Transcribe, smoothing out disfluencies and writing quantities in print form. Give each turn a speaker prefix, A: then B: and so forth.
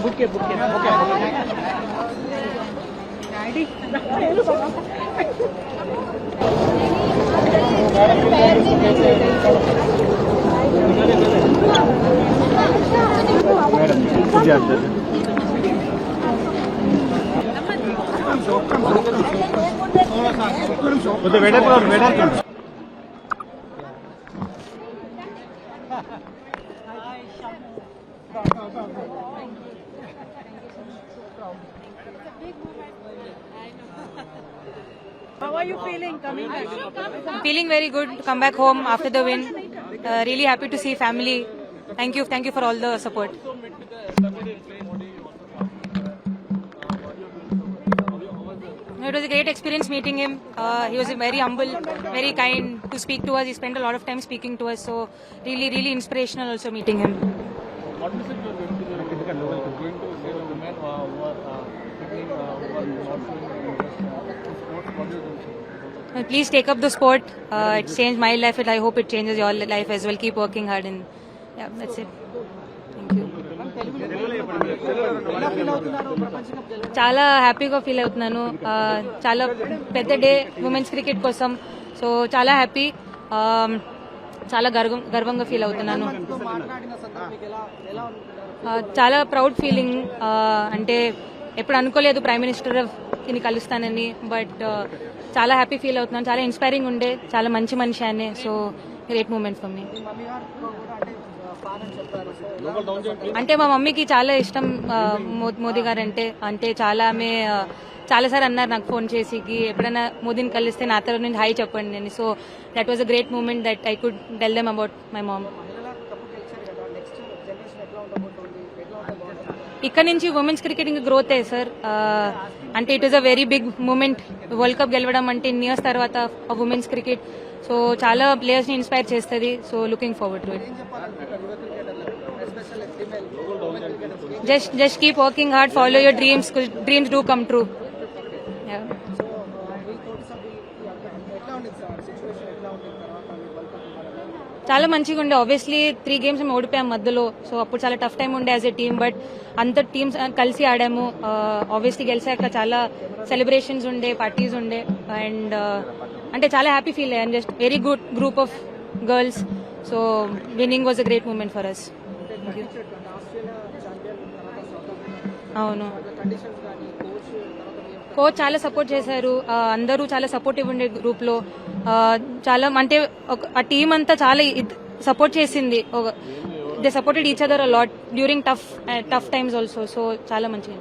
A: బుక్కే
B: How are you feeling coming back?
C: Feeling very good to come back home after the win. Really happy to see family. Thank you for all the support. It was a great experience meeting him. He was very humble, very kind to speak to us. He spent a lot of time speaking to us, so really inspirational also meeting him.
D: What message you are going to say to the men who are not showing interest in sports? What do you think?
C: Please take up the sport. It's changed my life, and I hope it changes your life as well. Keep working hard, and yeah, that's it. Thank you. చాలా హ్యాపీగా feel అవుతున్నాను. చాలా పెద్ద day women's cricket కోసం, so చాలా happy, చాలా గర్వంగా feel అవుతున్నాను. చాలా ప్రౌడ్ ఫీలింగ్. అంటే ఎప్పుడు అనుకోలేదు ప్రైమ్ మినిస్టర్ ని కలుస్తానని, బట్ చాలా హ్యాపీ ఫీల్ అవుతున్నాను. చాలా ఇన్స్పైరింగ్ ఉండే, చాలా మంచి మనిషి అని, so great moment for me. అంటే మా మమ్మీకి చాలా ఇష్టం మోదీ గారు అంటే చాలా ఆమె చాలాసార్లు అన్నారు నాకు ఫోన్ చేసి, ఎప్పుడైనా మోదీని కలిస్తే నా తరఫు నుంచి హాయ్ చెప్పండి అని. So that was a great moment that I could tell them about my mom. ఇక్కడ నుంచి ఉమెన్స్ క్రికెట్ ఇంకా గ్రోత్ అయ్యి సార్. అంటే it is a very big moment. World cup గెలవడం అంటే ఇన్ని ఇయర్స్ తర్వాత ఉమెన్స్ క్రికెట్, సో చాలా ప్లేయర్స్ ని ఇన్స్పైర్ చేస్తుంది. So looking forward to it. Just keep working hard, follow your dreams. Dreams do come true. Yeah. చాలా మంచిగా ఉండే. ఆబ్వియస్లీ 3 games మేము ఓడిపోయాం మధ్యలో, సో అప్పుడు చాలా టఫ్ టైం ఉండే యాజ్ ఎ టీమ్. బట్ అంత టీమ్స్ కలిసి ఆడాము. ఆబ్వియస్లీ గెలిచాక చాలా సెలబ్రేషన్స్ ఉండే, పార్టీస్ ఉండే, అండ్ అంటే చాలా హ్యాపీ ఫీల్ అయ్యాను. Just very good group of girls. So winning was a great moment for us. అవును, కోచ్ చాలా సపోర్ట్ చేశారు. అందరూ చాలా సపోర్టివ్ ఉండే గ్రూప్ లో. చాలా అంటే ఆ టీమ్ అంతా చాలా సపోర్ట్ చేసింది. They supported each other a lot during tough times also. So చాలా మంచిగా